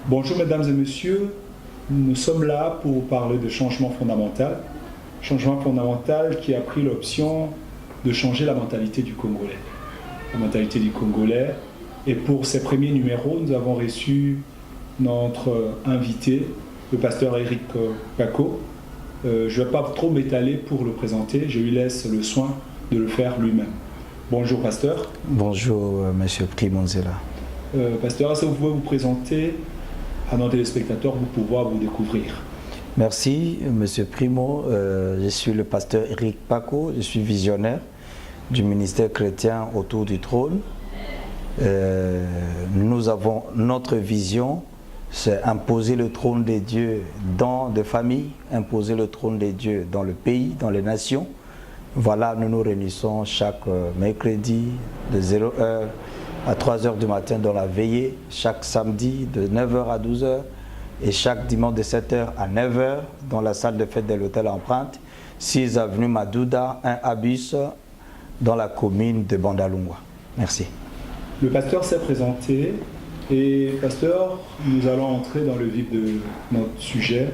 Bonjour mesdames et messieurs, nous sommes là pour parler de changement fondamental. Changement fondamental qui a pris l'option de changer la mentalité du Congolais. La mentalité du Congolais. Et pour ces premiers numéros, nous avons reçu notre invité, le pasteur Eric Paco. Je ne vais pas trop m'étaler pour le présenter, je lui laisse le soin de le faire lui-même. Bonjour pasteur. Bonjour monsieur Primonzela. Pasteur, est-ce que vous pouvez vous présenter à nos téléspectateurs pour pouvoir vous découvrir? Merci monsieur Primo, je suis le pasteur Eric Paco, je suis visionnaire du ministère chrétien autour du trône. Nous avons notre vision, c'est imposer le trône de Dieu dans des familles, imposer le trône de Dieu dans le pays, dans les nations. Voilà, nous nous réunissons chaque mercredi de 0h à 3h du matin dans la veillée, chaque samedi de 9h à 12h et chaque dimanche de 7h à 9h dans la salle de fête de l'hôtel Empreinte, 6 avenue Madouda, 1 Abus, dans la commune de Bandalungwa. Merci. Le pasteur s'est présenté et pasteur, nous allons entrer dans le vif de notre sujet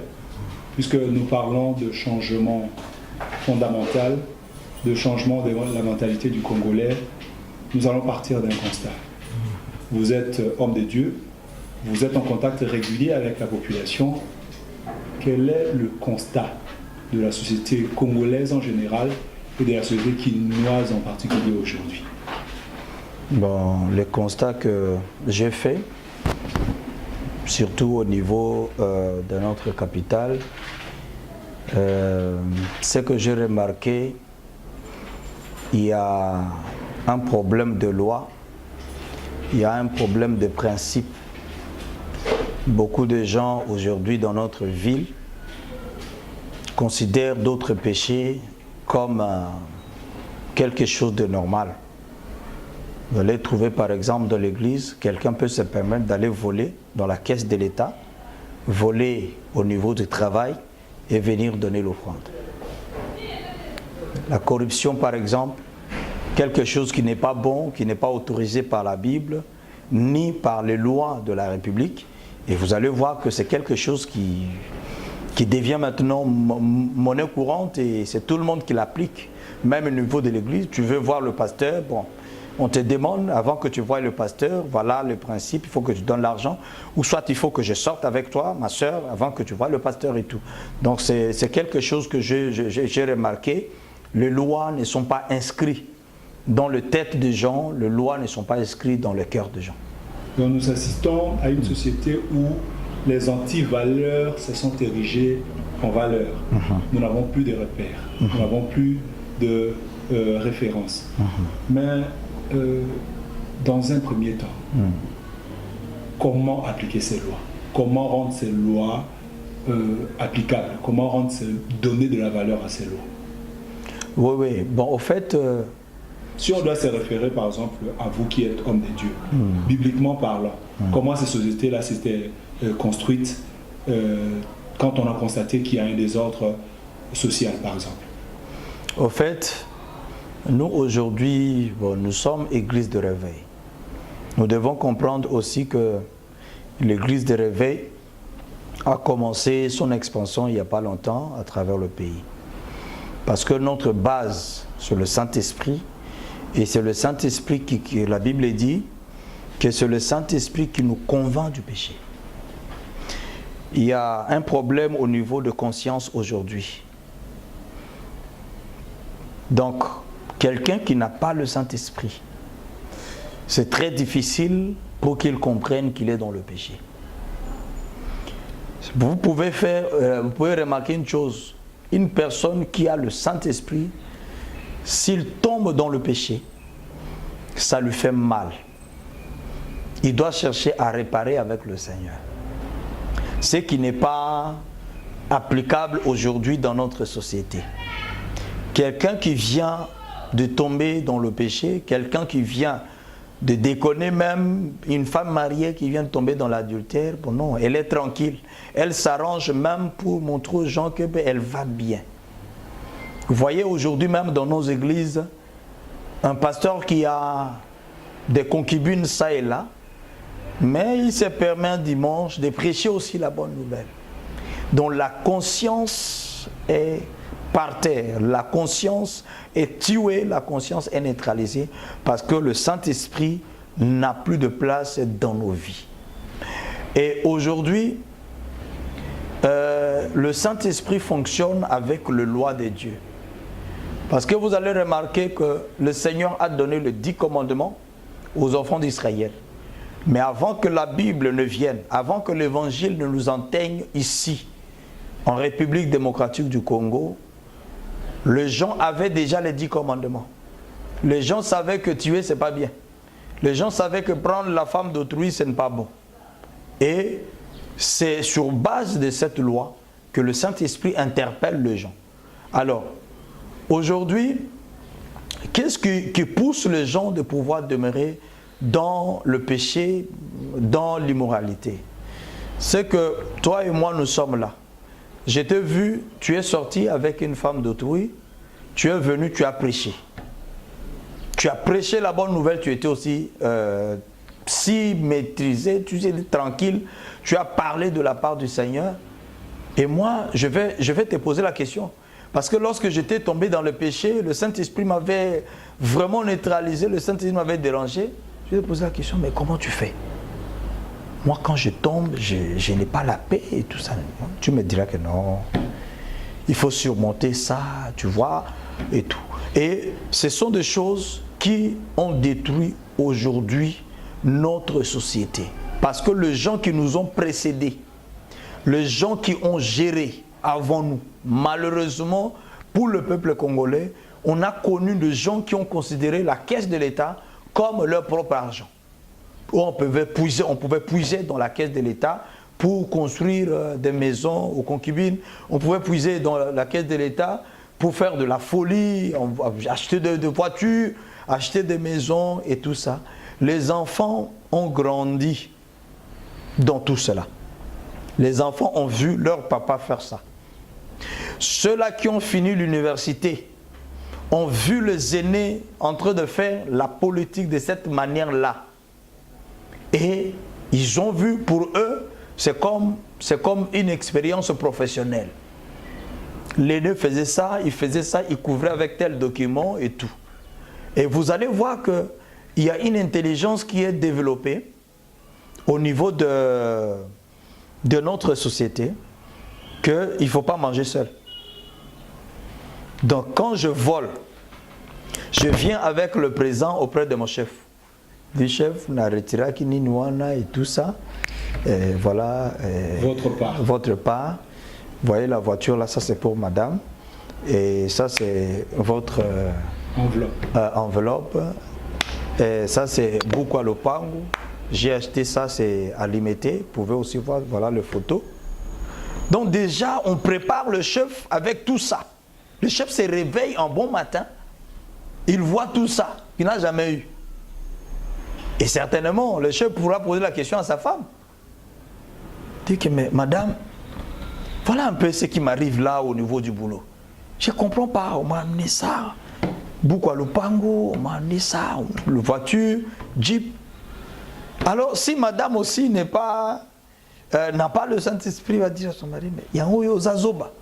puisque nous parlons de changement fondamental, de changement de la mentalité du Congolais. Nous allons partir d'un constat. Vous êtes homme de Dieu, vous êtes en contact régulier avec la population. Quel est le constat de la société congolaise en général et de la société quinoise en particulier aujourd'hui? Bon, le constat que j'ai fait, surtout au niveau de notre capitale, c'est que j'ai remarqué il y a un problème de loi, il y a un problème de principe. Beaucoup de gens aujourd'hui dans notre ville considèrent d'autres péchés comme quelque chose de normal. Vous allez trouver par exemple dans l'église, quelqu'un peut se permettre d'aller voler dans la caisse de l'État, voler au niveau du travail et venir donner l'offrande. La corruption par exemple, quelque chose qui n'est pas bon, qui n'est pas autorisé par la Bible, ni par les lois de la République. Et vous allez voir que c'est quelque chose qui devient maintenant monnaie courante et c'est tout le monde qui l'applique. Même au niveau de l'église, tu veux voir le pasteur, bon, on te demande avant que tu voies le pasteur, voilà le principe, il faut que tu donnes l'argent, ou soit il faut que je sorte avec toi, ma soeur, avant que tu voies le pasteur et tout. Donc c'est quelque chose que j'ai remarqué, les lois ne sont pas inscrites dans les têtes des gens, les lois ne sont pas inscrites dans le cœur des gens. Donc nous assistons à une société où les anti-valeurs se sont érigées en valeurs. Nous n'avons plus de repères, nous n'avons plus de références. Mais dans un premier temps, comment appliquer ces lois? Comment rendre ces lois applicables? Comment donner de la valeur à ces lois? Oui, oui. Bon, au fait... Si on doit se référer par exemple à vous qui êtes homme de Dieu, bibliquement parlant, comment ces sociétés-là s'étaient construites quand on a constaté qu'il y a un désordre social par exemple? Au fait, nous aujourd'hui, bon, nous sommes église de réveil. Nous devons comprendre aussi que l'église de réveil a commencé son expansion il n'y a pas longtemps à travers le pays. Parce que notre base sur le Saint-Esprit, et c'est le Saint-Esprit qui la Bible dit que c'est le Saint-Esprit qui nous convainc du péché. Il y a un problème au niveau de conscience aujourd'hui. Donc, quelqu'un qui n'a pas le Saint-Esprit, c'est très difficile pour qu'il comprenne qu'il est dans le péché. Vous pouvez remarquer une chose, une personne qui a le Saint-Esprit, s'il tombe dans le péché, ça lui fait mal. Il doit chercher à réparer avec le Seigneur. Ce qui n'est pas applicable aujourd'hui dans notre société. Quelqu'un qui vient de tomber dans le péché, quelqu'un qui vient de déconner, même une femme mariée qui vient de tomber dans l'adultère, bon non, elle est tranquille. Elle s'arrange même pour montrer aux gens qu'elle va bien. Vous voyez aujourd'hui même dans nos églises, un pasteur qui a des concubines ça et là, Mais il se permet un dimanche de prêcher aussi la bonne nouvelle, dont la conscience est par terre, la conscience est tuée, la conscience est neutralisée, parce que le Saint-Esprit n'a plus de place dans nos vies. Et aujourd'hui, le Saint-Esprit fonctionne avec le loi de Dieu. Parce que vous allez remarquer que le Seigneur a donné les 10 commandements aux enfants d'Israël. Mais avant que la Bible ne vienne, avant que l'Évangile ne nous atteigne ici, en République démocratique du Congo, les gens avaient déjà les 10 commandements. Les gens savaient que tuer, ce n'est pas bien. Les gens savaient que prendre la femme d'autrui, ce n'est pas bon. Et c'est sur base de cette loi que le Saint-Esprit interpelle les gens. Alors, aujourd'hui, qu'est-ce qui pousse les gens de pouvoir demeurer dans le péché, dans l'immoralité? C'est que toi et moi, nous sommes là. Je t'ai vu, tu es sorti avec une femme d'autrui, tu es venu, tu as prêché. Tu as prêché la bonne nouvelle, tu étais aussi si maîtrisé, tu étais tranquille, tu as parlé de la part du Seigneur. Et moi, je vais te poser la question. Parce que lorsque j'étais tombé dans le péché, le Saint-Esprit m'avait vraiment neutralisé, le Saint-Esprit m'avait dérangé. Je vais te poser la question, mais comment tu fais? Moi, quand je tombe, je n'ai pas la paix et tout ça. Tu me diras que non, il faut surmonter ça, tu vois, et tout. Et ce sont des choses qui ont détruit aujourd'hui notre société. Parce que les gens qui nous ont précédés, les gens qui ont géré avant nous, malheureusement, pour le peuple congolais, on a connu des gens qui ont considéré la caisse de l'État comme leur propre argent. On pouvait puiser dans la caisse de l'État pour construire des maisons aux concubines. On pouvait puiser dans la caisse de l'État pour faire de la folie, acheter des voitures, acheter des maisons et tout ça. Les enfants ont grandi dans tout cela. Les enfants ont vu leur papa faire ça. Ceux-là qui ont fini l'université ont vu les aînés en train de faire la politique de cette manière-là. Et ils ont vu, pour eux, c'est comme une expérience professionnelle. L'aîné faisait ça, il couvrait avec tel document et tout. Et vous allez voir qu'il y a une intelligence qui est développée au niveau de notre société, qu'il ne faut pas manger seul. Donc quand je vole, je viens avec le présent auprès de mon chef. Du chef, na retira kini nouana et tout ça. Et voilà. Votre part. Votre part. Vous voyez la voiture là, ça c'est pour madame. Et ça c'est votre enveloppe. Et ça c'est Bukwa Lopango. J'ai acheté ça, c'est à Limité. Vous pouvez aussi voir, voilà les photos. Donc déjà, on prépare le chef avec tout ça. Le chef se réveille un bon matin. Il voit tout ça qu'il n'a jamais eu. Et certainement, le chef pourra poser la question à sa femme. Il dit que, mais madame, voilà un peu ce qui m'arrive là au niveau du boulot. Je ne comprends pas, on m'a amené ça. Bukwa Lopango, on m'a amené ça. La voiture, Jeep. Alors, si madame aussi n'a pas le Saint-Esprit, va dire à son mari, mais il y a un Zazoba.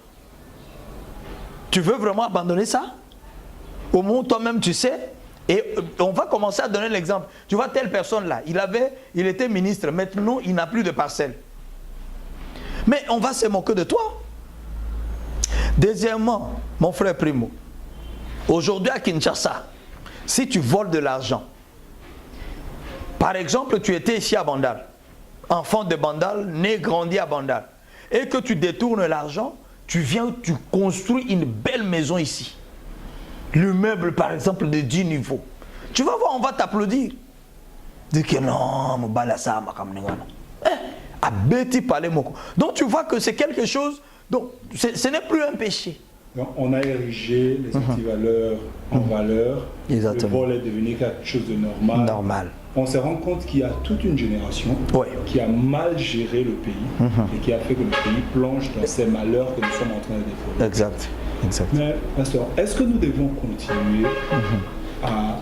Tu veux vraiment abandonner ça? Au moins, toi-même, tu sais. Et on va commencer à donner l'exemple. Tu vois, telle personne-là, il était ministre. Maintenant, il n'a plus de parcelle. Mais on va se moquer de toi. Deuxièmement, mon frère Primo, aujourd'hui à Kinshasa, si tu voles de l'argent, par exemple, tu étais ici à Bandal, enfant de Bandal, né, grandi à Bandal, et que tu détournes l'argent, tu viens, tu construis une belle maison ici. L'immeuble, par exemple, de 10 niveaux. Tu vas voir, on va t'applaudir. Dis que non, Mbalasa, donc tu vois que c'est quelque chose, donc ce n'est plus un péché. Donc, on a érigé les antivaleurs en valeur. Exactement. Le vol est devenu quelque chose de normal. On se rend compte qu'il y a toute une génération qui a mal géré le pays et qui a fait que le pays plonge dans ces malheurs que nous sommes en train de défendre. Exact. Mais, pasteur, est-ce que nous devons continuer à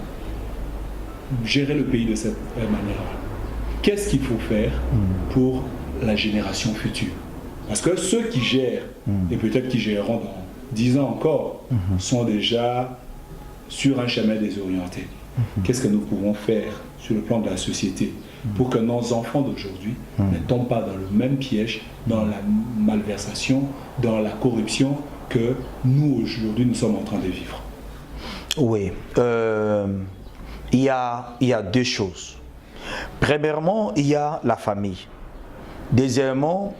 gérer le pays de cette manière-là? qu'est-ce qu'il faut faire pour la génération future? Parce que ceux qui gèrent, et peut-être qui géreront dans 10 ans encore, sont déjà sur un chemin désorienté. Qu'est-ce que nous pouvons faire sur le plan de la société pour que nos enfants d'aujourd'hui ne tombent pas dans le même piège, dans la malversation, dans la corruption que nous aujourd'hui nous sommes en train de vivre? Oui, il y a deux choses. Premièrement, il y a la famille. Deuxièmement,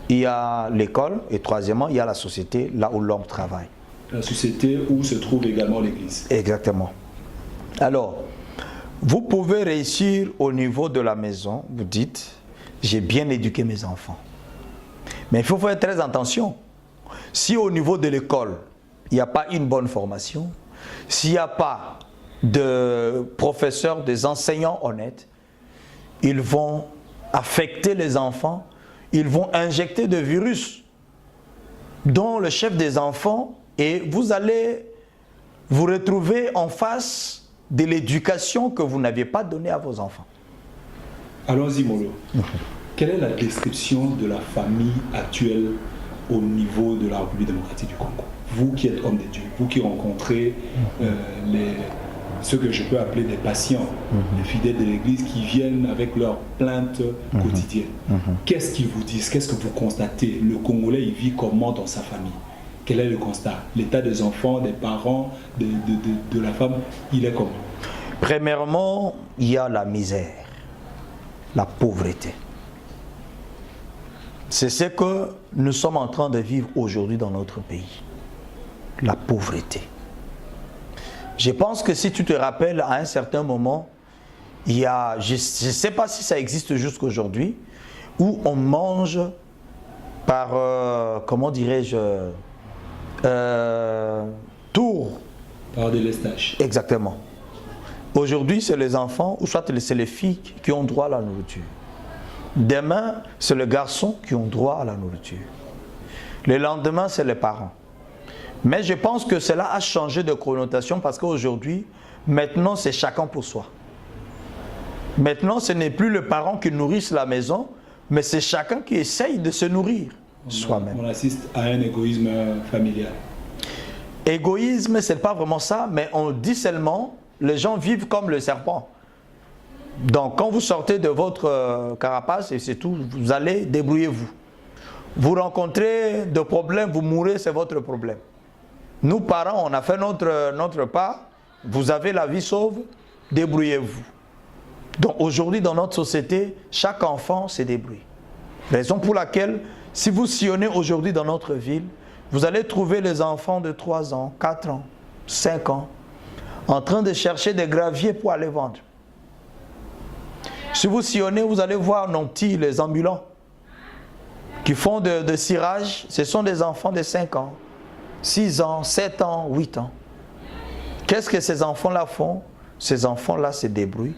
il y a l'école. Et troisièmement, il y a la société, là où l'homme travaille. La société où se trouve également l'Église. Exactement. Alors, vous pouvez réussir au niveau de la maison, vous dites, j'ai bien éduqué mes enfants. Mais il faut faire très attention. Si au niveau de l'école, il n'y a pas une bonne formation, s'il n'y a pas de professeurs, des enseignants honnêtes, ils vont affecter les enfants, ils vont injecter des virus dans le chef des enfants et vous allez vous retrouver en face de l'éducation que vous n'aviez pas donnée à vos enfants. Allons-y, Molo. Quelle est la description de la famille actuelle au niveau de la République démocratique du Congo? Vous qui êtes homme de Dieu, vous qui rencontrez ce que je peux appeler des patients, les fidèles de l'Église qui viennent avec leurs plaintes quotidiennes. Qu'est-ce qu'ils vous disent? Qu'est-ce que vous constatez? Le Congolais, il vit comment dans sa famille? Quel est le constat? L'état des enfants, des parents, de la femme, il est comment? Premièrement, il y a la misère, la pauvreté. C'est ce que nous sommes en train de vivre aujourd'hui dans notre pays. La pauvreté. Je pense que si tu te rappelles, à un certain moment, il y a, je ne sais pas si ça existe jusqu'aujourd'hui, où on mange par, comment dirais-je, tour. Par délestage. Exactement. Aujourd'hui, c'est les enfants, ou soit c'est les filles qui ont droit à la nourriture. Demain, c'est les garçons qui ont droit à la nourriture. Le lendemain, c'est les parents. Mais je pense que cela a changé de connotation parce qu'aujourd'hui, maintenant, c'est chacun pour soi. Maintenant, ce n'est plus le parent qui nourrit la maison, mais c'est chacun qui essaye de se nourrir soi-même. On assiste à un égoïsme familial. Égoïsme, ce n'est pas vraiment ça, mais on dit seulement, les gens vivent comme le serpent. Donc, quand vous sortez de votre carapace, et c'est tout, vous allez, débrouillez-vous. Vous rencontrez des problèmes, vous mourrez, c'est votre problème. Nous, parents, on a fait notre part, vous avez la vie sauve, débrouillez-vous. Donc, aujourd'hui, dans notre société, chaque enfant se débrouille. Raison pour laquelle, si vous sillonnez aujourd'hui dans notre ville, vous allez trouver les enfants de 3 ans, 4 ans, 5 ans, en train de chercher des graviers pour aller vendre. Si vous sillonnez, vous allez voir nos petits, les ambulants, qui font de cirage. Ce sont des enfants de 5 ans, 6 ans, 7 ans, 8 ans. Qu'est-ce que ces enfants-là font? Ces enfants-là se débrouillent,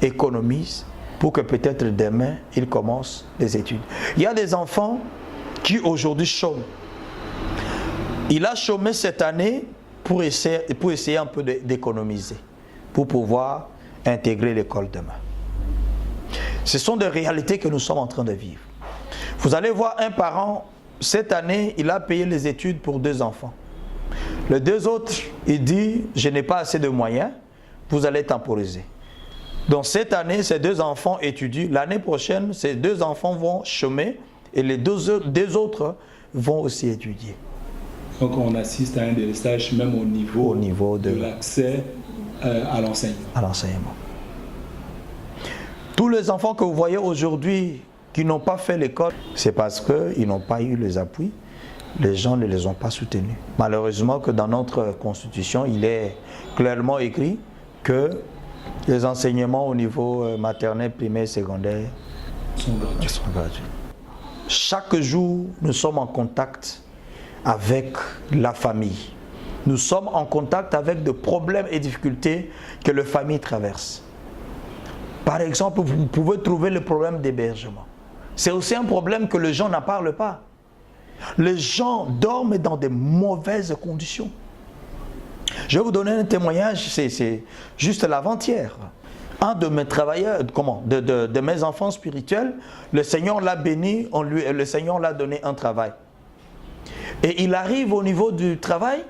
économisent, pour que peut-être demain, ils commencent les études. Il y a des enfants qui aujourd'hui chôment. Il a chômé cette année pour essayer un peu d'économiser, pour pouvoir intégrer l'école demain. Ce sont des réalités que nous sommes en train de vivre. Vous allez voir un parent, cette année, il a payé les études pour 2 enfants. Les 2 autres, il dit, je n'ai pas assez de moyens, vous allez temporiser. Donc cette année, ces 2 enfants étudient. L'année prochaine, ces 2 enfants vont chômer et les 2 autres vont aussi étudier. Donc on assiste à un délestage même au niveau de l'accès à l'enseignement. Tous les enfants que vous voyez aujourd'hui qui n'ont pas fait l'école, c'est parce qu'ils n'ont pas eu les appuis. Les gens ne les ont pas soutenus. Malheureusement que dans notre constitution, il est clairement écrit que les enseignements au niveau maternel, primaire, secondaire sont gratuits. Chaque jour, nous sommes en contact avec la famille. Nous sommes en contact avec des problèmes et difficultés que les familles traversent. Par exemple, vous pouvez trouver le problème d'hébergement. C'est aussi un problème que les gens n'en parlent pas. Les gens dorment dans de mauvaises conditions. Je vais vous donner un témoignage, c'est juste l'avant-hier. un de mes travailleurs, de mes enfants spirituels, le Seigneur l'a béni, le Seigneur l'a donné un travail. Et il arrive au niveau du travail,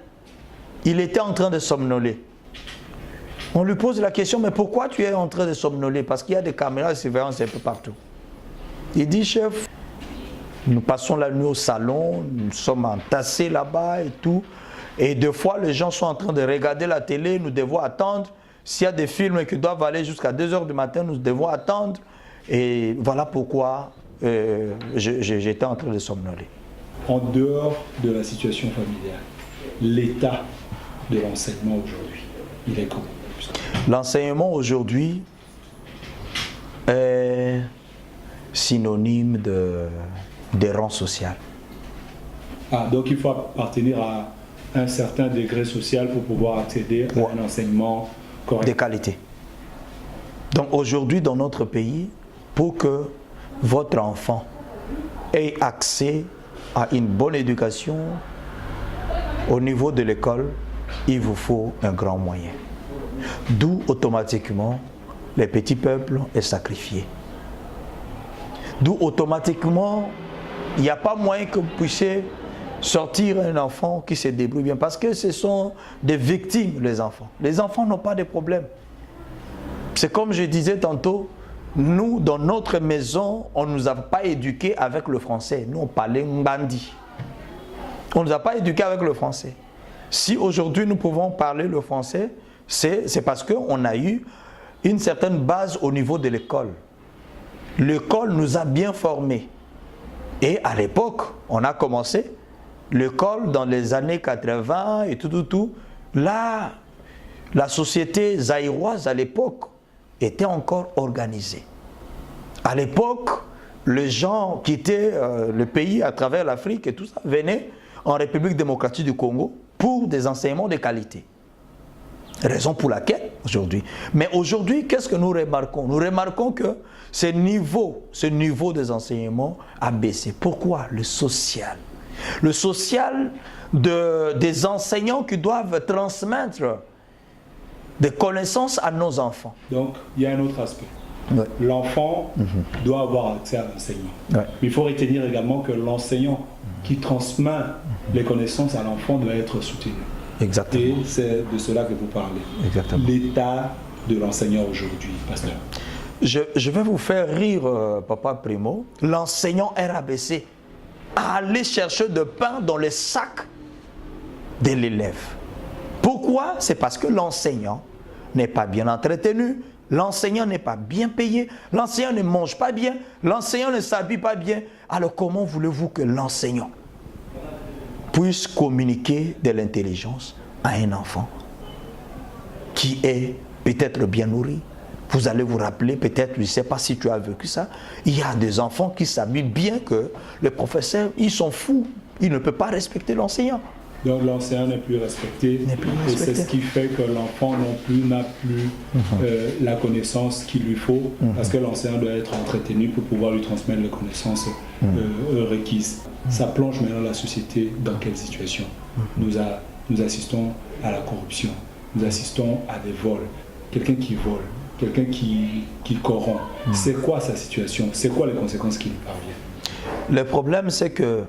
il était en train de somnoler. On lui pose la question, mais pourquoi tu es en train de somnoler? Parce qu'il y a des caméras de surveillance un peu partout. Il dit, chef, nous passons la nuit au salon, nous sommes entassés là-bas et tout. Et des fois, les gens sont en train de regarder la télé, nous devons attendre. S'il y a des films qui doivent aller jusqu'à 2 h du matin, nous devons attendre. Et voilà pourquoi j'étais en train de somnoler. En dehors de la situation familiale, l'état de l'enseignement aujourd'hui, il est comment? L'enseignement aujourd'hui est synonyme d'errance sociale. Ah, donc il faut appartenir à un certain degré social pour pouvoir accéder à un enseignement correct. De qualité. Donc aujourd'hui dans notre pays, pour que votre enfant ait accès à une bonne éducation au niveau de l'école, il vous faut un grand moyen. D'où automatiquement les petits peuples est sacrifié. D'où automatiquement il n'y a pas moyen que vous puissiez sortir un enfant qui se débrouille bien, parce que ce sont des victimes, les enfants. Les enfants n'ont pas de problème. C'est comme je disais tantôt, nous, dans notre maison, on ne nous a pas éduqués avec le français. Nous, on parlait Mbandi. On ne nous a pas éduqués avec le français. Si aujourd'hui nous pouvons parler le français, c'est parce qu'on a eu une certaine base au niveau de l'école. L'école nous a bien formés. Et à l'époque, on a commencé l'école dans les années 80 et tout. Là, la société zaïroise à l'époque était encore organisée. À l'époque, les gens quittaient le pays à travers l'Afrique et tout ça, venaient en République démocratique du Congo pour des enseignements de qualité. Raison pour laquelle aujourd'hui. Mais aujourd'hui, qu'est-ce que nous remarquons? Nous remarquons que ce niveau des enseignements a baissé. Pourquoi? Le social. Le social des enseignants qui doivent transmettre des connaissances à nos enfants. Donc, il y a un autre aspect. Ouais. L'enfant doit avoir accès à l'enseignement. Ouais. Mais il faut retenir également que l'enseignant qui transmet les connaissances à l'enfant doit être soutenu. Exactement. Et c'est de cela que vous parlez. Exactement. L'état de l'enseignant aujourd'hui, pasteur. Je vais vous faire rire, Papa Primo. L'enseignant est rabaissé à aller chercher de pain dans les sacs de l'élève. Pourquoi? C'est parce que l'enseignant n'est pas bien entretenu, l'enseignant n'est pas bien payé, l'enseignant ne mange pas bien, l'enseignant ne s'habille pas bien. Alors comment voulez-vous que l'enseignant puisse communiquer de l'intelligence à un enfant qui est peut-être bien nourri? Vous allez vous rappeler, peut-être, je ne sais pas si tu as vécu ça, il y a des enfants qui s'habillent bien que les professeurs, ils sont fous, ils ne peuvent pas respecter l'enseignant. Donc l'enseignant n'est plus respecté, et c'est ce qui fait que l'enfant n'a plus la connaissance qu'il lui faut, parce que l'enseignant doit être entretenu pour pouvoir lui transmettre les connaissances requises. Ça plonge maintenant la société dans quelle situation? Nous assistons à la corruption, nous assistons à des vols, quelqu'un qui vole, quelqu'un qui corrompt. C'est quoi sa situation? C'est quoi les conséquences qui lui parviennent? Le problème, c'est que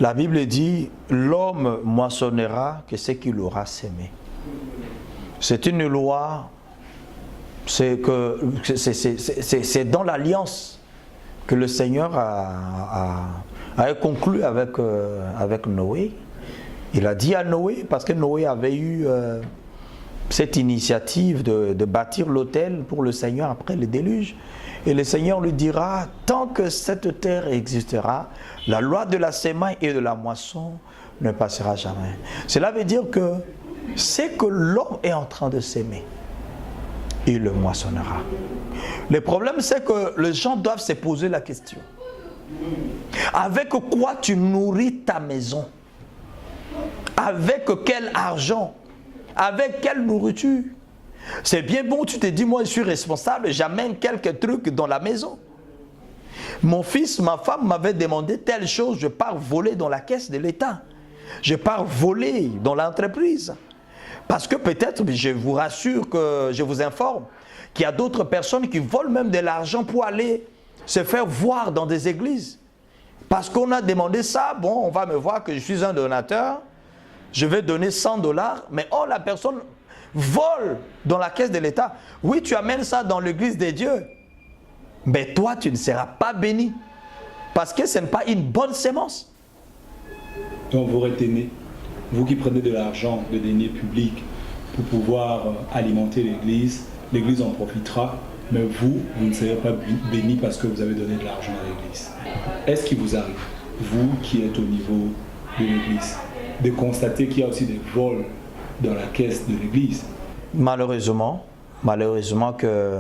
la Bible dit « L'homme moissonnera que ce qu'il aura sémé ». C'est une loi, c'est dans l'alliance que le Seigneur a conclu avec Noé. Il a dit à Noé, parce que Noé avait eu cette initiative de bâtir l'autel pour le Seigneur après le déluge. Et le Seigneur lui dira, tant que cette terre existera, la loi de la semaille et de la moisson ne passera jamais. Cela veut dire que c'est que l'homme est en train de s'aimer, il le moissonnera. Le problème, c'est que les gens doivent se poser la question. Avec quoi tu nourris ta maison? Avec quel argent? Avec quelle nourriture? C'est bien bon, tu te dis, moi je suis responsable, j'amène quelques trucs dans la maison. Mon fils, ma femme m'avait demandé telle chose, je pars voler dans la caisse de l'État. Je pars voler dans l'entreprise. Parce que peut-être, je vous rassure, que je vous informe, qu'il y a d'autres personnes qui volent même de l'argent pour aller se faire voir dans des églises. Parce qu'on a demandé ça, bon, on va me voir que je suis un donateur, je vais donner 100 $, mais oh, la personne vole dans la caisse de l'État. Oui, tu amènes ça dans l'église de Dieu, mais toi, tu ne seras pas béni, parce que ce n'est pas une bonne sémence. Donc vous retenez, vous qui prenez de l'argent, de deniers publics pour pouvoir alimenter l'église, l'église en profitera, mais vous ne serez pas béni parce que vous avez donné de l'argent à l'église. Est-ce qu'il vous arrive, vous qui êtes au niveau de l'église, de constater qu'il y a aussi des vols dans la caisse de l'église? Malheureusement que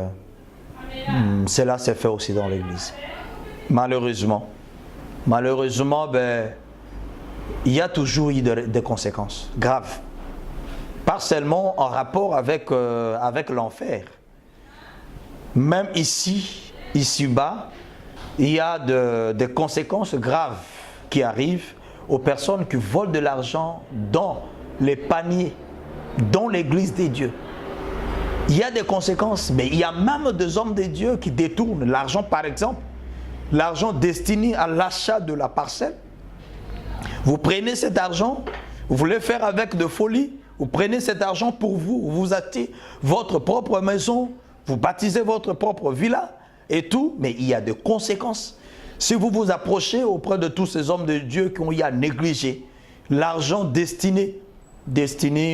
cela s'est fait aussi dans l'église. Malheureusement, il y a toujours eu des conséquences graves. Pas seulement en rapport avec l'enfer. Même ici-bas, il y a des conséquences graves qui arrivent aux personnes qui volent de l'argent dans les paniers, dans l'église des dieux. Il y a des conséquences, mais il y a même des hommes de Dieu qui détournent l'argent, par exemple, l'argent destiné à l'achat de la parcelle. Vous prenez cet argent, vous voulez faire avec de folie, vous prenez cet argent pour vous, vous achetez votre propre maison, vous baptisez votre propre villa et tout, mais il y a des conséquences. Si vous vous approchez auprès de tous ces hommes de Dieu qui ont eu à négliger l'argent destiné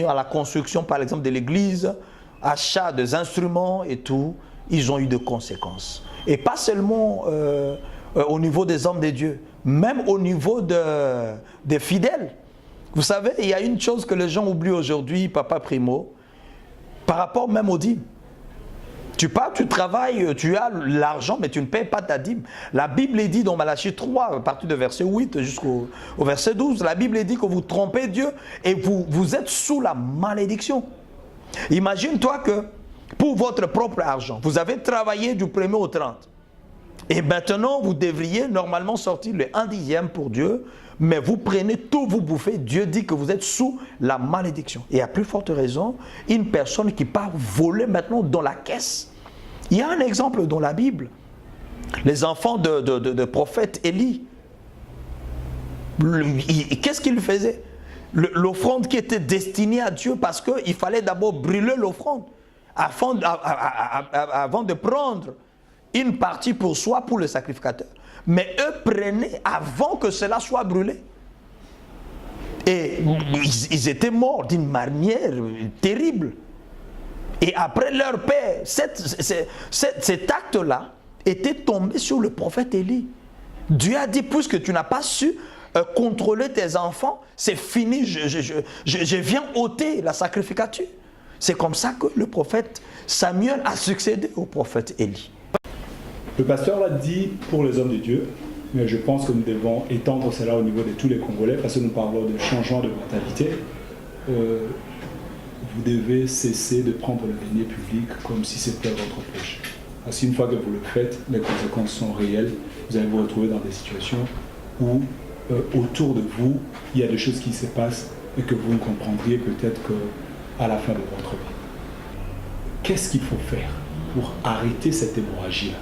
à la construction, par exemple, de l'église, achat des instruments et tout, ils ont eu des conséquences. Et pas seulement au niveau des hommes de Dieu, même au niveau des fidèles. Vous savez, il y a une chose que les gens oublient aujourd'hui, Papa Primo, par rapport même aux dîmes. Tu pars, tu travailles, tu as l'argent, mais tu ne payes pas ta dîme. La Bible dit dans Malachie 3, à partir du verset 8 jusqu'au verset 12, la Bible dit que vous trompez Dieu et vous êtes sous la malédiction. Imagine-toi que pour votre propre argent, vous avez travaillé du 1er au 30. Et maintenant, vous devriez normalement sortir le 1/10 pour Dieu, mais vous prenez tout, vous bouffez. Dieu dit que vous êtes sous la malédiction. Et à plus forte raison, une personne qui part voler maintenant dans la caisse. Il y a un exemple dans la Bible. Les enfants de prophète Élie. Qu'est-ce qu'ils faisaient? L'offrande qui était destinée à Dieu, parce qu'il fallait d'abord brûler l'offrande avant de prendre une partie pour soi, pour le sacrificateur. Mais eux prenaient avant que cela soit brûlé. Et ils étaient morts d'une manière terrible. Et après leur père, cet acte-là était tombé sur le prophète Élie. Dieu a dit, puisque tu n'as pas su contrôler tes enfants, c'est fini, je viens ôter la sacrificature. C'est comme ça que le prophète Samuel a succédé au prophète Élie. Le pasteur l'a dit pour les hommes de Dieu, mais je pense que nous devons étendre cela au niveau de tous les Congolais, parce que nous parlons de changement de mentalité. Vous devez cesser de prendre le denier public comme si c'était votre poche. Parce qu'une fois que vous le faites, les conséquences sont réelles. Vous allez vous retrouver dans des situations où autour de vous, il y a des choses qui se passent et que vous ne comprendriez peut-être qu'à la fin de votre vie. Qu'est-ce qu'il faut faire pour arrêter cette hémorragie-là?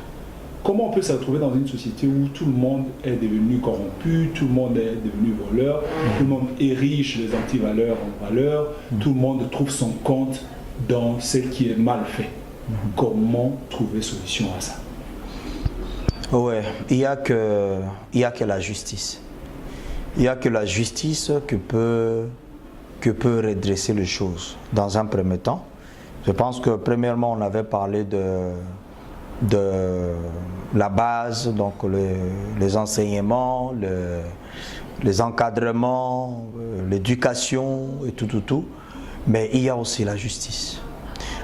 Comment on peut se retrouver dans une société où tout le monde est devenu corrompu, tout le monde est devenu voleur, tout le monde érige les antivaleurs en valeurs, tout le monde trouve son compte dans ce qui est mal fait. Comment trouver solution à ça? Ouais, il y a que la justice. Il n'y a que la justice qui peut redresser les choses. Dans un premier temps, je pense que premièrement on avait parlé de la base, donc les enseignements, les encadrements, l'éducation et tout. Mais il y a aussi la justice.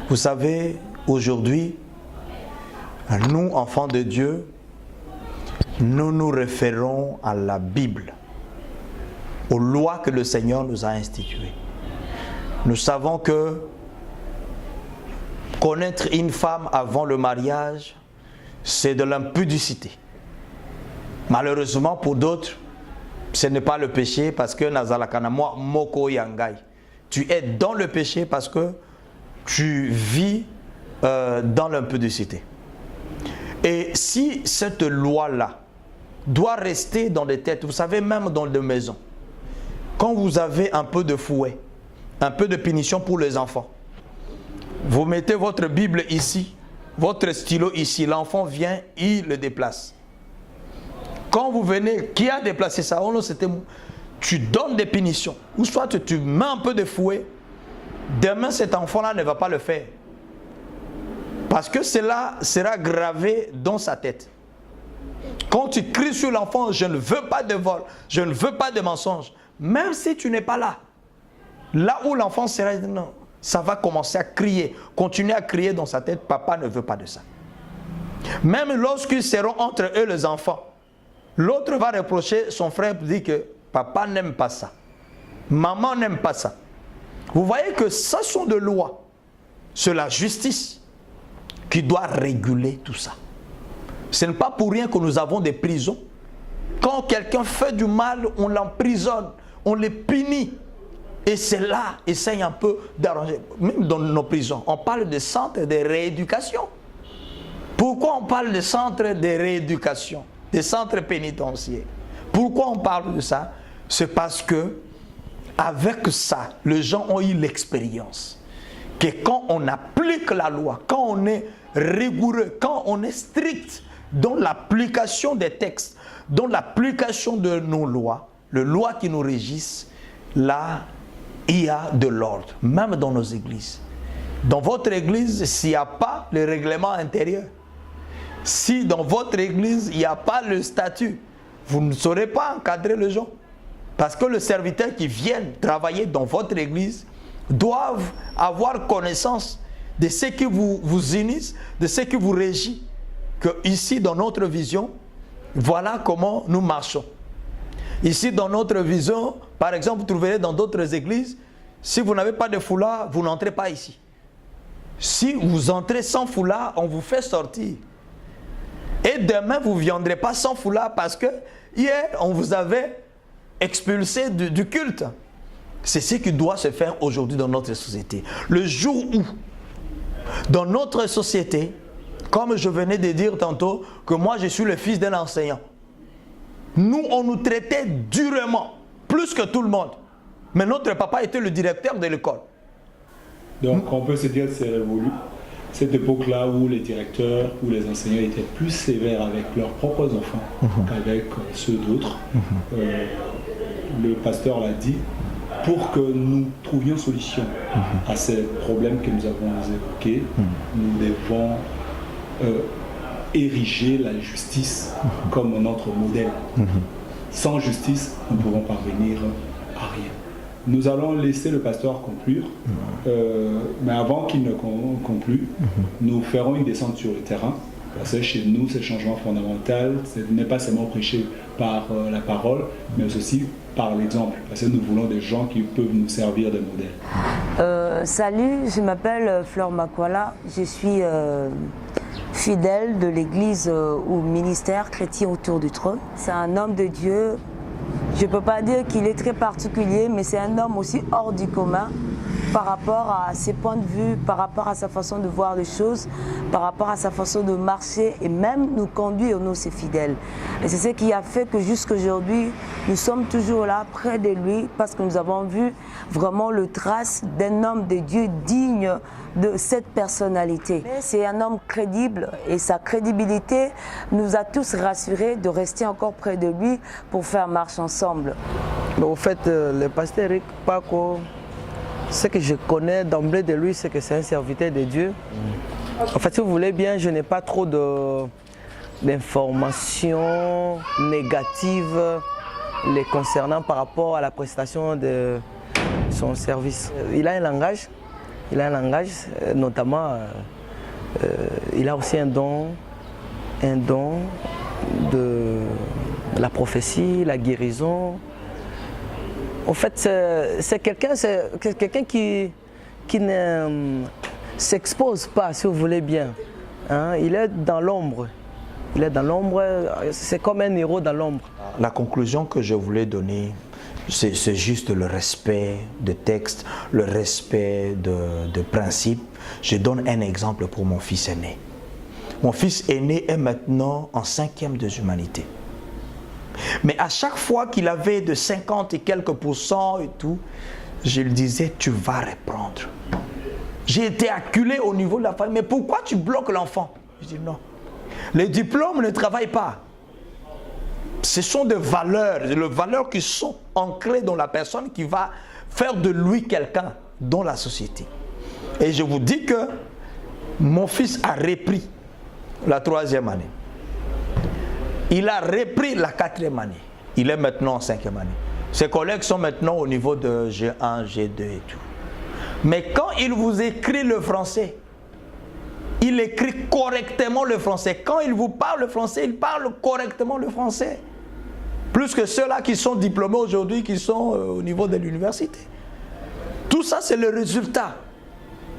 Vous savez, aujourd'hui, nous, enfants de Dieu, nous nous référons à la Bible, aux lois que le Seigneur nous a instituées. Nous savons que connaître une femme avant le mariage, c'est de l'impudicité. Malheureusement pour d'autres, ce n'est pas le péché parce que Nazalakana moko yangai. tu es dans le péché parce que tu vis dans l'impudicité. Et si cette loi-là doit rester dans les têtes, vous savez, même dans les maisons, quand vous avez un peu de fouet, un peu de punition pour les enfants, vous mettez votre Bible ici, votre stylo ici, l'enfant vient, il le déplace. Quand vous venez, qui a déplacé ça? Oh non, c'était... Tu donnes des punitions, ou soit tu mets un peu de fouet, demain cet enfant-là ne va pas le faire. Parce que cela sera gravé dans sa tête. Quand tu cries sur l'enfant, je ne veux pas de vol, je ne veux pas de mensonge, même si tu n'es pas là, là où l'enfant sera, non, ça va commencer à crier, continuer à crier dans sa tête, papa ne veut pas de ça. Même lorsqu'ils seront entre eux les enfants, l'autre va reprocher son frère pour dire que papa n'aime pas ça, maman n'aime pas ça. Vous voyez que ce sont des lois, c'est la justice qui doit réguler tout ça. Ce n'est pas pour rien que nous avons des prisons. Quand quelqu'un fait du mal, on l'emprisonne, on le punit. Et cela essaye un peu d'arranger. Même dans nos prisons, on parle de centres de rééducation. Pourquoi on parle de centres de rééducation, des centres pénitentiaires? Pourquoi on parle de ça? C'est parce que, avec ça, les gens ont eu l'expérience que quand on applique la loi, quand on est rigoureux, quand on est strict dans l'application des textes, dans l'application de nos lois, les lois qui nous régissent, là, il y a de l'ordre, même dans nos églises. Dans votre église, s'il n'y a pas le règlement intérieur, si dans votre église, il n'y a pas le statut, vous ne saurez pas encadrer les gens. Parce que les serviteurs qui viennent travailler dans votre église doivent avoir connaissance de ce qui vous unissent, de ce qui vous régit. Que ici, dans notre vision, voilà comment nous marchons. Ici, dans notre vision, par exemple, vous trouverez dans d'autres églises, si vous n'avez pas de foulard, vous n'entrez pas ici. Si vous entrez sans foulard, on vous fait sortir. Et demain, vous ne viendrez pas sans foulard parce que hier, on vous avait expulsé du culte. C'est ce qui doit se faire aujourd'hui dans notre société. Le jour où, dans notre société, comme je venais de dire tantôt, que moi je suis le fils d'un enseignant, nous, on nous traitait durement, plus que tout le monde. Mais notre papa était le directeur de l'école. Donc on peut se dire que c'est révolu. Cette époque-là où les directeurs ou les enseignants étaient plus sévères avec leurs propres enfants qu'avec ceux d'autres. Le pasteur l'a dit, pour que nous trouvions solution à ces problèmes que nous avons évoqués, nous devons ériger la justice comme notre modèle. Sans justice, nous ne pouvons parvenir à rien. Nous allons laisser le pasteur conclure, mais avant qu'il ne conclue, nous ferons une descente sur le terrain. Parce que chez nous, ce changement fondamental, ce n'est pas seulement prêché par la parole, mais aussi par l'exemple. Parce que nous voulons des gens qui peuvent nous servir de modèle. Salut, je m'appelle Fleur Makwala, je suis fidèle de l'église ou ministère chrétien autour du trône. C'est un homme de Dieu. Je ne peux pas dire qu'il est très particulier, mais c'est un homme aussi hors du commun par rapport à ses points de vue, par rapport à sa façon de voir les choses, par rapport à sa façon de marcher et même nous conduire, nous, ses fidèles. Et c'est ce qui a fait que jusqu'aujourd'hui, nous sommes toujours là, près de lui, parce que nous avons vu vraiment le trace d'un homme de Dieu digne de cette personnalité. C'est un homme crédible et sa crédibilité nous a tous rassurés de rester encore près de lui pour faire marche ensemble. Au fait, le pasteur Eric Paco, ce que je connais d'emblée de lui, c'est que c'est un serviteur de Dieu. En fait, si vous voulez bien, je n'ai pas trop d'informations négatives les concernant par rapport à la prestation de son service. Il a un langage, notamment, il a aussi un don de la prophétie, la guérison. En fait, c'est quelqu'un qui ne s'expose pas, si vous voulez bien. Hein? Il est dans l'ombre. C'est comme un héros dans l'ombre. La conclusion que je voulais donner, c'est juste le respect de texte, le respect de principes. Je donne un exemple pour mon fils aîné. Mon fils aîné est maintenant en 5e des humanités. Mais à chaque fois qu'il avait de 50 et quelques % et tout, je lui disais, tu vas reprendre. J'ai été acculé au niveau de la famille. Mais pourquoi tu bloques l'enfant? Je dis non. Les diplômes ne travaillent pas. Ce sont des valeurs, les valeurs qui sont ancrées dans la personne qui va faire de lui quelqu'un dans la société. Et je vous dis que mon fils a repris la 3e année. Il a repris la 4e année. Il est maintenant en 5e année. Ses collègues sont maintenant au niveau de G1, G2 et tout. Mais quand il vous écrit le français, il écrit correctement le français. Quand il vous parle le français, il parle correctement le français. Plus que ceux-là qui sont diplômés aujourd'hui, qui sont au niveau de l'université. Tout ça, c'est le résultat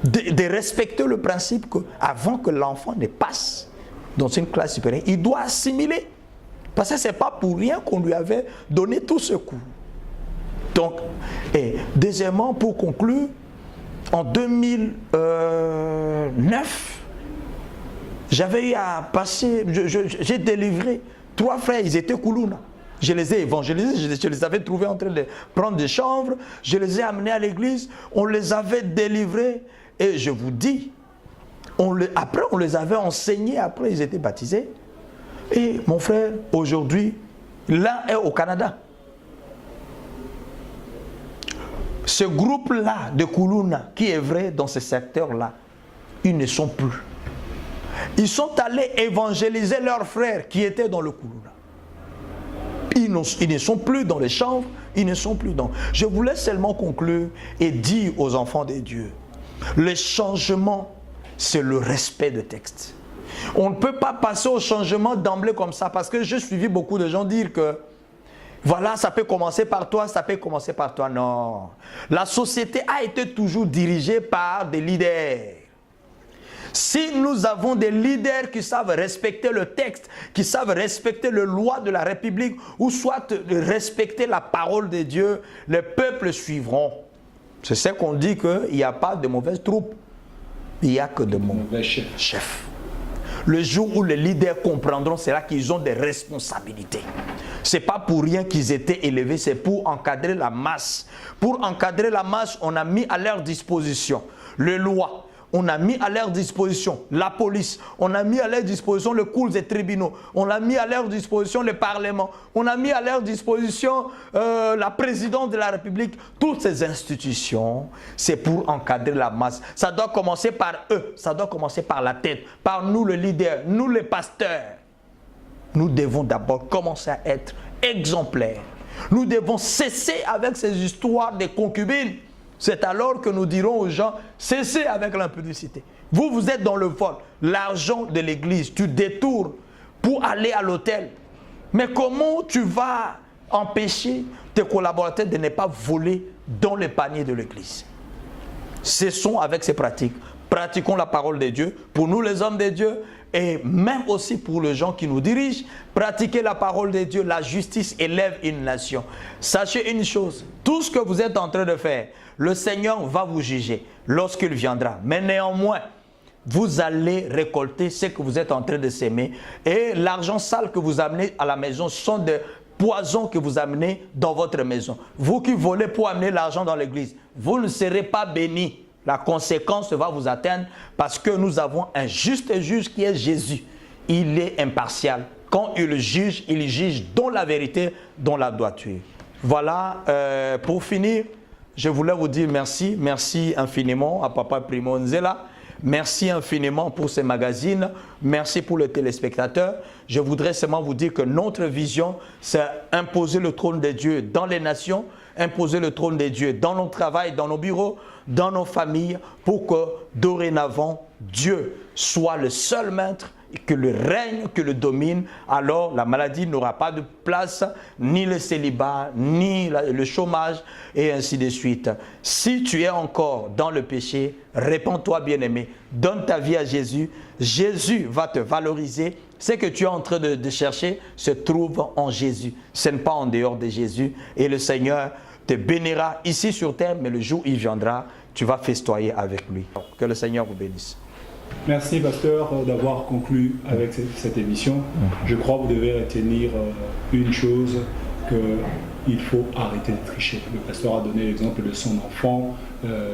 de respecter le principe qu'avant que l'enfant ne passe dans une classe supérieure, il doit assimiler. Parce que ce n'est pas pour rien qu'on lui avait donné tout ce coup. Donc, et deuxièmement, pour conclure, en 2009, j'avais eu à passer, j'ai délivré 3 frères, ils étaient Koulouna. Je les ai évangélisés, je les avais trouvés en train de prendre des chambres, je les ai amenés à l'église, on les avait délivrés et je vous dis, après on les avait enseignés, après ils étaient baptisés. Et mon frère, aujourd'hui, l'un est au Canada. Ce groupe-là de Koulouna qui est vrai dans ce secteur-là, ils ne sont plus. Ils sont allés évangéliser leurs frères qui étaient dans le Koulouna. Ils ne sont plus dans les chambres, ils ne sont plus dans... Je voulais seulement conclure et dire aux enfants de Dieu, le changement, c'est le respect de texte. On ne peut pas passer au changement d'emblée comme ça, parce que j'ai suivi beaucoup de gens dire que voilà, ça peut commencer par toi, ça peut commencer par toi. Non. La société a été toujours dirigée par des leaders. Si nous avons des leaders qui savent respecter le texte, qui savent respecter les lois de la République, ou soit respecter la parole de Dieu, les peuples suivront. C'est ce qu'on dit qu'il n'y a pas de mauvaises troupes, il n'y a que de mauvais chefs. Le jour où les leaders comprendront, c'est là qu'ils ont des responsabilités. Ce n'est pas pour rien qu'ils étaient élevés, c'est pour encadrer la masse. Pour encadrer la masse, on a mis à leur disposition les lois. On a mis à leur disposition la police, on a mis à leur disposition les cours et tribunaux, on a mis à leur disposition le Parlement, on a mis à leur disposition la présidence de la République. Toutes ces institutions, c'est pour encadrer la masse. Ça doit commencer par eux, ça doit commencer par la tête, par nous les leaders, nous les pasteurs. Nous devons d'abord commencer à être exemplaires. Nous devons cesser avec ces histoires de concubines. C'est alors que nous dirons aux gens, cessez avec l'impudicité. Vous, vous êtes dans le vol. L'argent de l'église, tu détournes pour aller à l'hôtel. Mais comment tu vas empêcher tes collaborateurs de ne pas voler dans le panier de l'église? Cessons avec ces pratiques. Pratiquons la parole de Dieu. Pour nous, les hommes de Dieu, et même aussi pour les gens qui nous dirigent, pratiquer la parole de Dieu. La justice élève une nation. Sachez une chose, tout ce que vous êtes en train de faire, le Seigneur va vous juger lorsqu'il viendra. Mais néanmoins, vous allez récolter ce que vous êtes en train de s'aimer. Et l'argent sale que vous amenez à la maison sont des poisons que vous amenez dans votre maison. Vous qui volez pour amener l'argent dans l'église, vous ne serez pas bénis. La conséquence va vous atteindre parce que nous avons un juste juge qui est Jésus. Il est impartial. Quand il juge dans la vérité, dans la droiture. Voilà, pour finir, je voulais vous dire merci. Merci infiniment à Papa Primo Nzela. Merci infiniment pour ces magazines. Merci pour les téléspectateurs. Je voudrais seulement vous dire que notre vision, c'est imposer le trône de Dieu dans les nations, imposer le trône de Dieu dans nos travails, dans nos bureaux, dans nos familles, pour que dorénavant, Dieu soit le seul maître que le règne, que le domine, alors la maladie n'aura pas de place, ni le célibat, ni le chômage, et ainsi de suite. Si tu es encore dans le péché, répands-toi, bien-aimé, donne ta vie à Jésus. Jésus va te valoriser. Ce que tu es en train de chercher se trouve en Jésus. Ce n'est pas en dehors de Jésus. Et le Seigneur te bénira ici sur terre, mais le jour où il viendra, tu vas festoyer avec lui. Que le Seigneur vous bénisse. Merci, pasteur, d'avoir conclu avec cette émission. Je crois que vous devez retenir une chose, qu'il faut arrêter de tricher. Le pasteur a donné l'exemple de son enfant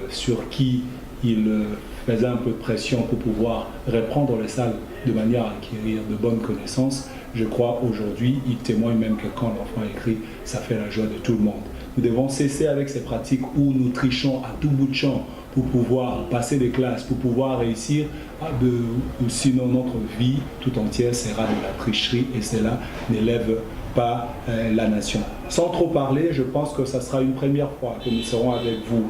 sur qui il faisait un peu de pression pour pouvoir reprendre les salles de manière à acquérir de bonnes connaissances. Je crois aujourd'hui, il témoigne même que quand l'enfant écrit, ça fait la joie de tout le monde. Nous devons cesser avec ces pratiques où nous trichons à tout bout de champ pour pouvoir passer des classes, pour pouvoir réussir, ou sinon notre vie tout entière sera de la tricherie et cela n'élève pas la nation. Sans trop parler, je pense que ça sera une première fois que nous serons avec vous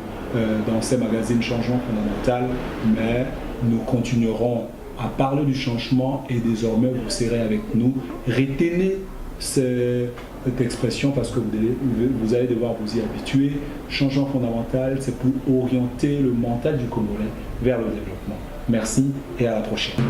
dans ces magazines Changement Fondamental, mais nous continuerons à parler du changement et désormais vous serez avec nous. Retenez cette expression parce que vous allez devoir vous y habituer. Changement fondamental, c'est pour orienter le mental du Congolais vers le développement. Merci et à la prochaine.